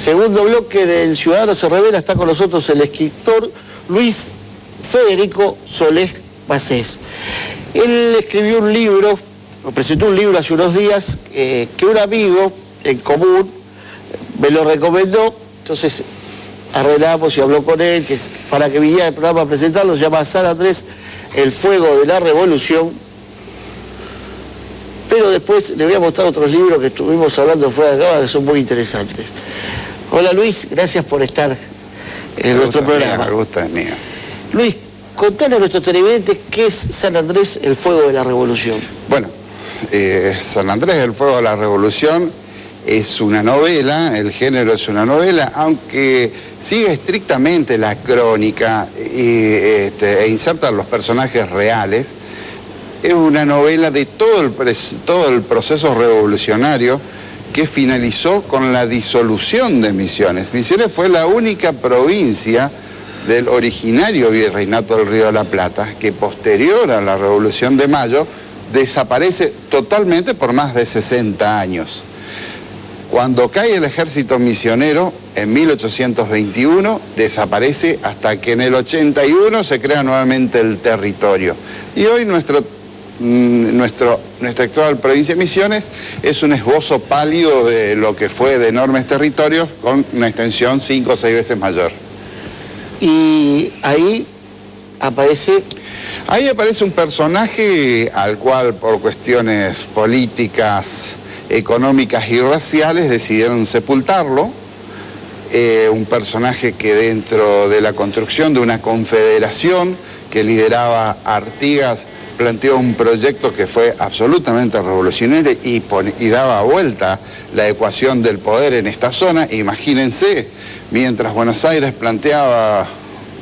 Segundo bloque del Ciudadano se Revela, está con nosotros el escritor Luis Federico Solés Pacés. Él escribió un libro, presentó un libro hace unos días, que un amigo en común me lo recomendó, entonces arreglamos y habló con él para que viniera el programa a presentarlo. Se llama San Andrés, el fuego de la revolución. Pero después le voy a mostrar otros libros que estuvimos hablando fuera de cámara que son muy interesantes. Hola Luis, gracias por estar en nuestro programa. El gusto es mío. Luis, contale a nuestros televidentes qué es San Andrés, el fuego de la revolución. Bueno, San Andrés, el fuego de la revolución es una novela, el género es una novela, aunque sigue estrictamente la crónica e inserta los personajes reales. Es una novela de todo el proceso revolucionario que finalizó con la disolución de Misiones. Misiones fue la única provincia del originario virreinato del Río de la Plata que posterior a la Revolución de Mayo desaparece totalmente por más de 60 años. Cuando cae el ejército misionero en 1821 desaparece hasta que en el 81 se crea nuevamente el territorio. Y hoy nuestra actual provincia de Misiones es un esbozo pálido de lo que fue de enormes territorios con una extensión 5 o 6 veces mayor. Y ahí aparece un personaje al cual por cuestiones políticas, económicas y raciales decidieron sepultarlo. Un personaje que dentro de la construcción de una confederación que lideraba Artigas planteó un proyecto que fue absolutamente revolucionario y daba vuelta la ecuación del poder en esta zona. Imagínense, mientras Buenos Aires planteaba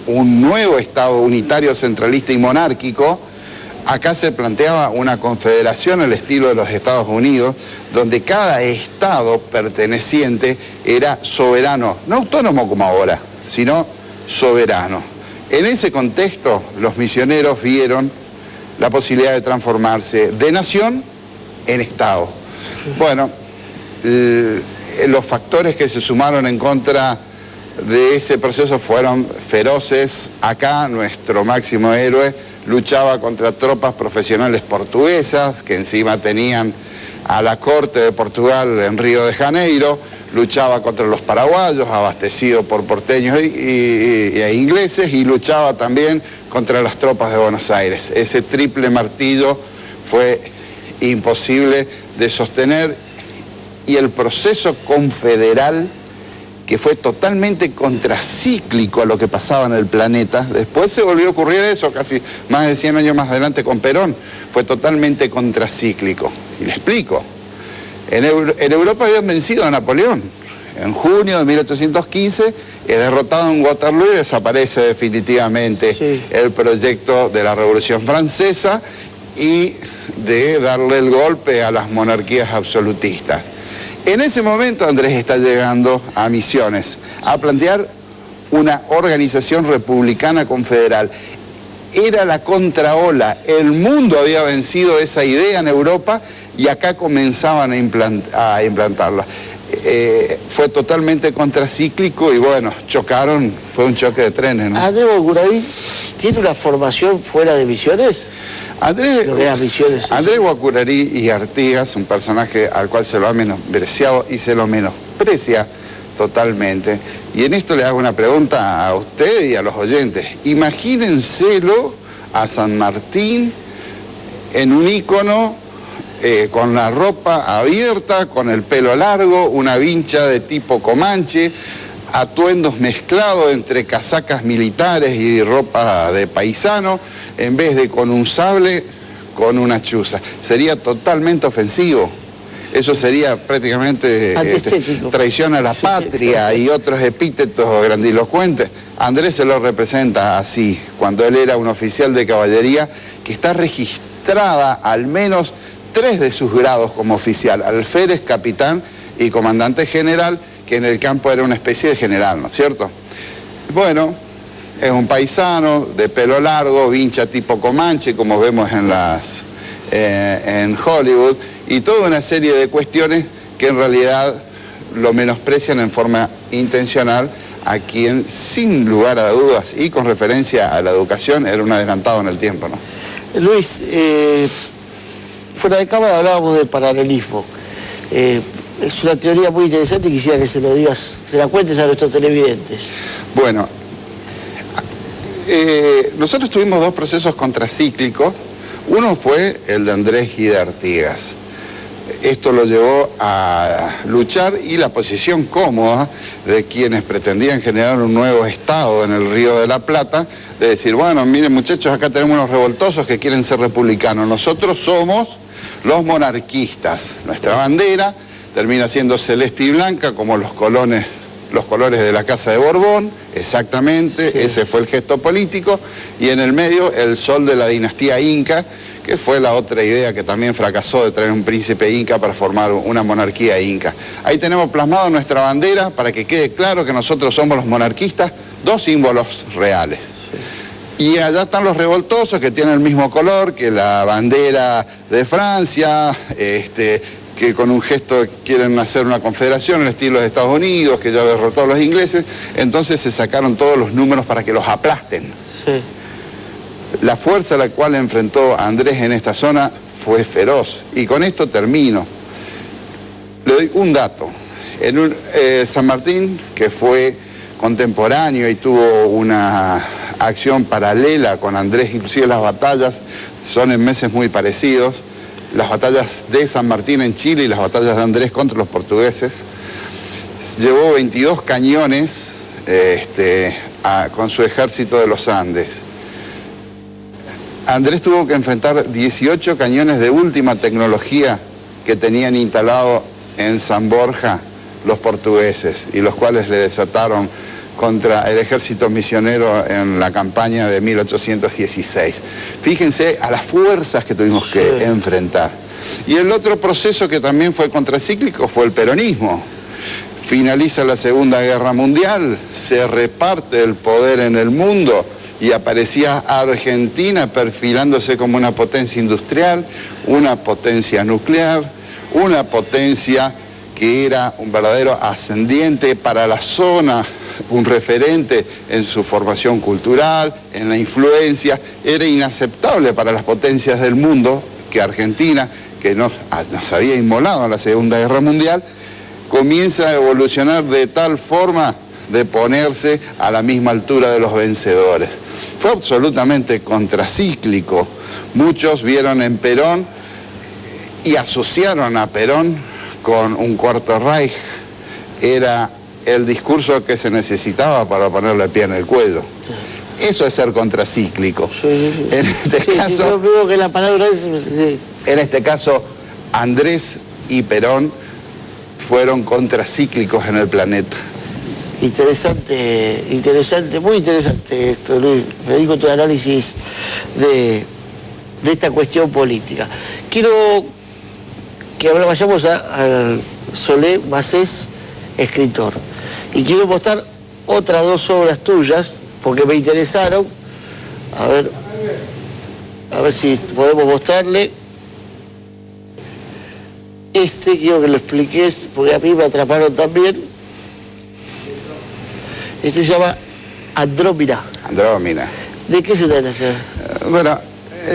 un nuevo Estado unitario, centralista y monárquico, acá se planteaba una confederación al estilo de los Estados Unidos, donde cada Estado perteneciente era soberano, no autónomo como ahora, sino soberano. En ese contexto, los misioneros vieron la posibilidad de transformarse de nación en Estado. Bueno, los factores que se sumaron en contra de ese proceso fueron feroces. Acá nuestro máximo héroe luchaba contra tropas profesionales portuguesas que encima tenían a la corte de Portugal en Río de Janeiro, luchaba contra los paraguayos abastecidos por porteños e ingleses, y luchaba también contra las tropas de Buenos Aires. Ese triple martillo fue imposible de sostener, y el proceso confederal, que fue totalmente contracíclico a lo que pasaba en el planeta, después se volvió a ocurrir eso, casi más de 100 años más adelante con Perón, fue totalmente contracíclico. Y le explico. En Europa habían vencido a Napoleón. En junio de 1815 es derrotado en Waterloo y desaparece definitivamente el proyecto de la Revolución Francesa y de darle el golpe a las monarquías absolutistas. En ese momento Andrés está llegando a Misiones a plantear una organización republicana confederal. Era la contraola, el mundo había vencido esa idea en Europa y acá comenzaban a implantarla. Fue totalmente contracíclico y bueno, chocaron, fue un choque de trenes, ¿no? ¿Andrés Guacurí tiene una formación fuera de Misiones? Andrés Guacurí y Artigas, un personaje al cual se lo ha menospreciado y se lo menosprecia totalmente. Y en esto le hago una pregunta a usted y a los oyentes. Imagínenselo a San Martín en un ícono con la ropa abierta, con el pelo largo, una vincha de tipo comanche, atuendos mezclados entre casacas militares y ropa de paisano, en vez de con un sable, con una chuza. Sería totalmente ofensivo. Eso sería prácticamente traición a la patria y otros epítetos grandilocuentes. Andrés se lo representa así, cuando él era un oficial de caballería que está registrada al menos 3 de sus grados como oficial: alférez, capitán y comandante general, que en el campo era una especie de general, ¿no es cierto? Bueno, es un paisano de pelo largo, vincha tipo comanche, como vemos en Hollywood, y toda una serie de cuestiones que en realidad lo menosprecian en forma intencional a quien, sin lugar a dudas y con referencia a la educación, era un adelantado en el tiempo, ¿no? Luis, fuera de cámara hablábamos del paralelismo. Es una teoría muy interesante y quisiera que se lo digas, se la cuentes a nuestros televidentes. Bueno, nosotros tuvimos dos procesos contracíclicos. Uno fue el de Andrés Gide Artigas. Esto lo llevó a luchar y la posición cómoda de quienes pretendían generar un nuevo Estado en el Río de la Plata, de decir, bueno, miren muchachos, acá tenemos unos revoltosos que quieren ser republicanos. Nosotros somos los monarquistas. Nuestra bandera termina siendo celeste y blanca como los colores de la Casa de Borbón, exactamente, sí. Ese fue el gesto político, y en el medio el sol de la dinastía Inca, que fue la otra idea que también fracasó de traer un príncipe inca para formar una monarquía inca. Ahí tenemos plasmado nuestra bandera para que quede claro que nosotros somos los monarquistas, dos símbolos reales. Sí. Y allá están los revoltosos que tienen el mismo color que la bandera de Francia, que con un gesto quieren hacer una confederación en el estilo de Estados Unidos, que ya derrotó a los ingleses, entonces se sacaron todos los números para que los aplasten. Sí. La fuerza a la cual enfrentó a Andrés en esta zona fue feroz. Y con esto termino. Le doy un dato. San Martín, que fue contemporáneo y tuvo una acción paralela con Andrés, inclusive las batallas son en meses muy parecidos, las batallas de San Martín en Chile y las batallas de Andrés contra los portugueses, llevó 22 cañones con su ejército de los Andes. Andrés tuvo que enfrentar 18 cañones de última tecnología que tenían instalado en San Borja los portugueses y los cuales le desataron contra el ejército misionero en la campaña de 1816. Fíjense a las fuerzas que tuvimos que enfrentar. Y el otro proceso que también fue contracíclico fue el peronismo. Finaliza la Segunda Guerra Mundial, se reparte el poder en el mundo y aparecía Argentina perfilándose como una potencia industrial, una potencia nuclear, una potencia que era un verdadero ascendiente para la zona, un referente en su formación cultural, en la influencia. Era inaceptable para las potencias del mundo que Argentina, que nos había inmolado en la Segunda Guerra Mundial, comienza a evolucionar de tal forma de ponerse a la misma altura de los vencedores. Fue absolutamente contracíclico. Muchos vieron en Perón y asociaron a Perón con un cuarto Reich. Era el discurso que se necesitaba para ponerle el pie en el cuello. Eso es ser contracíclico. Sí. En este caso, yo creo que la palabra es... En este caso, Andrés y Perón fueron contracíclicos en el planeta. Interesante, muy interesante esto, Luis. Me dedico a tu análisis de esta cuestión política. Quiero que ahora vayamos a Solé Macés, escritor. Y quiero mostrar otras dos obras tuyas, porque me interesaron. A ver si podemos mostrarle. Quiero que lo expliques, porque a mí me atraparon también. Se llama Andrómina. Andrómina. ¿De qué se trata? Bueno,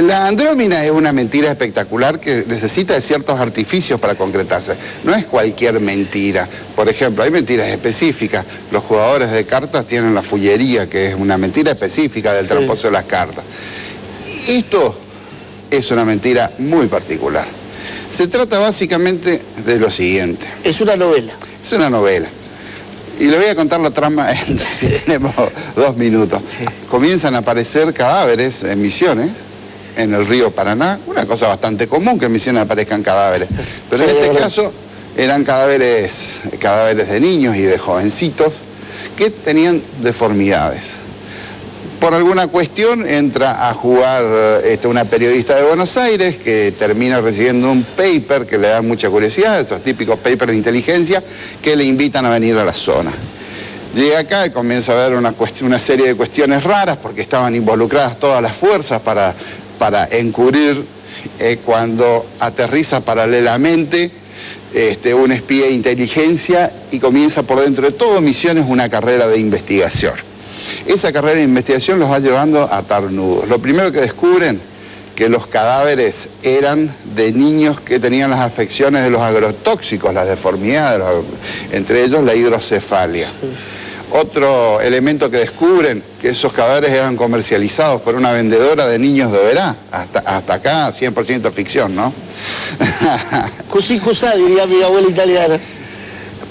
la andrómina es una mentira espectacular que necesita de ciertos artificios para concretarse. No es cualquier mentira. Por ejemplo, hay mentiras específicas. Los jugadores de cartas tienen la fullería, que es una mentira específica del tramposo de las cartas. Esto es una mentira muy particular. Se trata básicamente de lo siguiente. Es una novela. Es una novela. Y le voy a contar la trama si tenemos 2 minutos. Sí. Comienzan a aparecer cadáveres en Misiones, en el río Paraná, una cosa bastante común que en Misiones aparezcan cadáveres. Pero sí, en este caso eran cadáveres de niños y de jovencitos que tenían deformidades. Por alguna cuestión entra a jugar una periodista de Buenos Aires que termina recibiendo un paper que le da mucha curiosidad, esos típicos papers de inteligencia que le invitan a venir a la zona. Llega acá y comienza a ver una serie de cuestiones raras porque estaban involucradas todas las fuerzas para encubrir. Cuando aterriza paralelamente un espía de inteligencia y comienza por dentro de todo Misiones una carrera de investigación. Esa carrera de investigación los va llevando a atar nudos. Lo primero que descubren, que los cadáveres eran de niños que tenían las afecciones de los agrotóxicos, las deformidades, entre ellos la hidrocefalia. Otro elemento que descubren, que esos cadáveres eran comercializados por una vendedora de niños de Oberá. Hasta acá 100% ficción, ¿no? Cusí cusá, diría mi abuela italiana.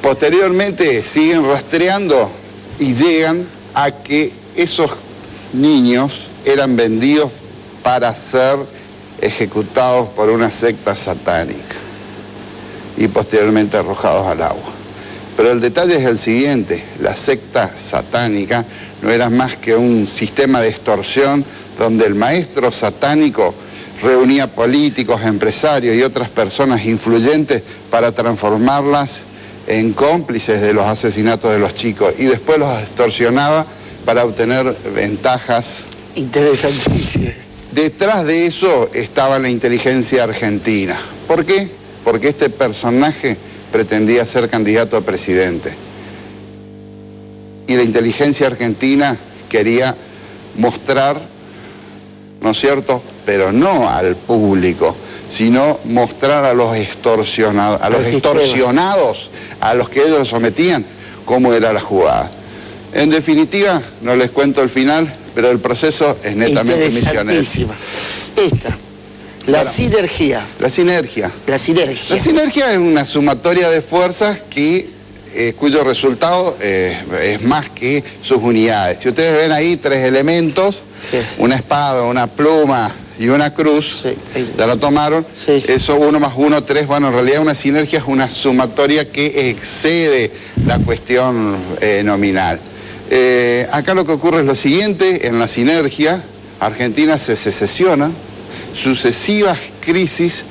Posteriormente siguen rastreando y llegan a que esos niños eran vendidos para ser ejecutados por una secta satánica y posteriormente arrojados al agua. Pero el detalle es el siguiente: la secta satánica no era más que un sistema de extorsión donde el maestro satánico reunía políticos, empresarios y otras personas influyentes para transformarlas en cómplices de los asesinatos de los chicos y después los extorsionaba para obtener ventajas. Interesantísimo. Detrás de eso estaba la inteligencia argentina. ¿Por qué? Porque este personaje pretendía ser candidato a presidente. Y la inteligencia argentina quería mostrar, ¿no es cierto?, pero no al público, sino mostrar a los extorsionados, a los que ellos sometían, cómo era la jugada. En definitiva, no les cuento el final, pero el proceso es netamente misionero. La sinergia. La sinergia. La sinergia. La sinergia es una sumatoria de fuerzas cuyo resultado es más que sus unidades. Si ustedes ven ahí 3 elementos, sí, una espada, una pluma y una cruz, sí, ya lo tomaron, sí, eso 1 más 1, 3, bueno, en realidad una sinergia es una sumatoria que excede la cuestión nominal. Acá lo que ocurre es lo siguiente: en la sinergia, Argentina se secesiona, sucesivas crisis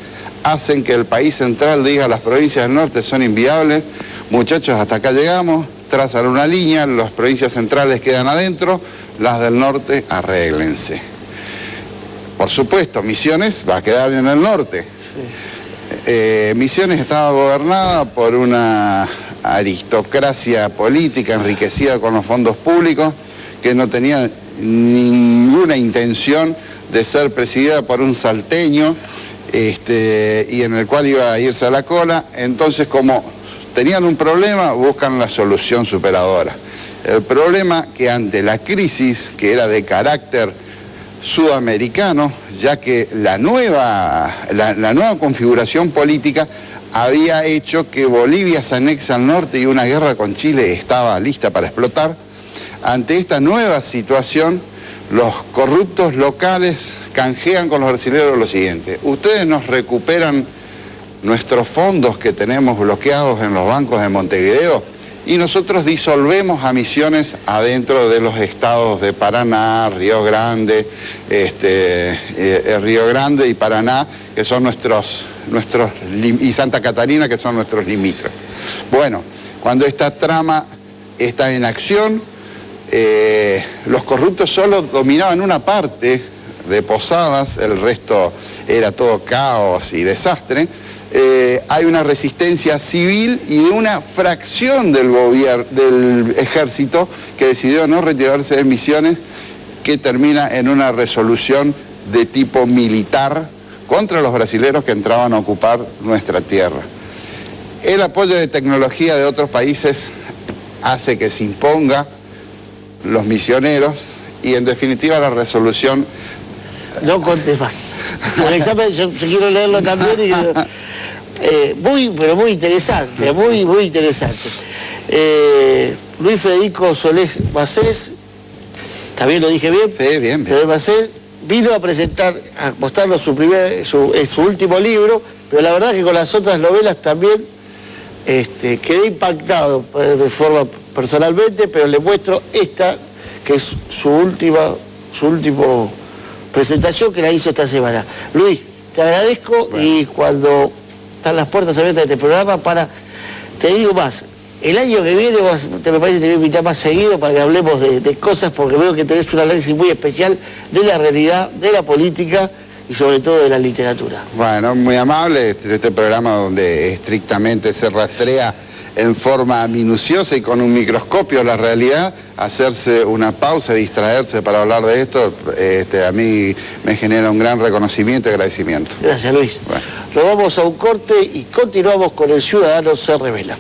hacen que el país central diga las provincias del norte son inviables, muchachos, hasta acá llegamos, trazan una línea, las provincias centrales quedan adentro, las del norte arréglense. Por supuesto, Misiones va a quedar en el norte. Sí. Misiones estaba gobernada por una aristocracia política enriquecida con los fondos públicos que no tenía ninguna intención de ser presidida por un salteño y en el cual iba a irse a la cola. Entonces, como tenían un problema, buscan la solución superadora. El problema que ante la crisis, que era de carácter sudamericano, ya que la nueva configuración política había hecho que Bolivia se anexe al norte y una guerra con Chile estaba lista para explotar. Ante esta nueva situación, los corruptos locales canjean con los brasileños lo siguiente: ustedes nos recuperan nuestros fondos que tenemos bloqueados en los bancos de Montevideo y nosotros disolvemos a Misiones adentro de los estados de Paraná, Río Grande, Río Grande y Paraná, que son y Santa Catarina, que son nuestros limítrofes. Bueno, cuando esta trama está en acción, los corruptos solo dominaban una parte de Posadas, el resto era todo caos y desastre. Hay una resistencia civil y de una fracción del ejército que decidió no retirarse de Misiones, que termina en una resolución de tipo militar contra los brasileros que entraban a ocupar nuestra tierra. El apoyo de tecnología de otros países hace que se imponga los misioneros y en definitiva la resolución... No contes más. Porque yo quiero leerlo también y... pero muy interesante, muy interesante. Luis Federico Solés Macés, ¿también lo dije bien? Sí, bien. Solés Macés vino a mostrarnos su último libro, pero la verdad que con las otras novelas también quedé impactado de forma personalmente, pero le muestro esta, que es su última presentación, que la hizo esta semana. Luis, te agradezco, bueno. Y cuando están las puertas abiertas de este programa te digo más, el año que viene me parece que te voy a invitar más seguido para que hablemos de cosas, porque veo que tenés un análisis muy especial de la realidad, de la política y sobre todo de la literatura. Bueno, muy amable, este programa donde estrictamente se rastrea en forma minuciosa y con un microscopio la realidad, hacerse una pausa, distraerse para hablar de esto, a mí me genera un gran reconocimiento y agradecimiento. Gracias, Luis. Bueno. Nos vamos a un corte y continuamos con El Ciudadano se revela.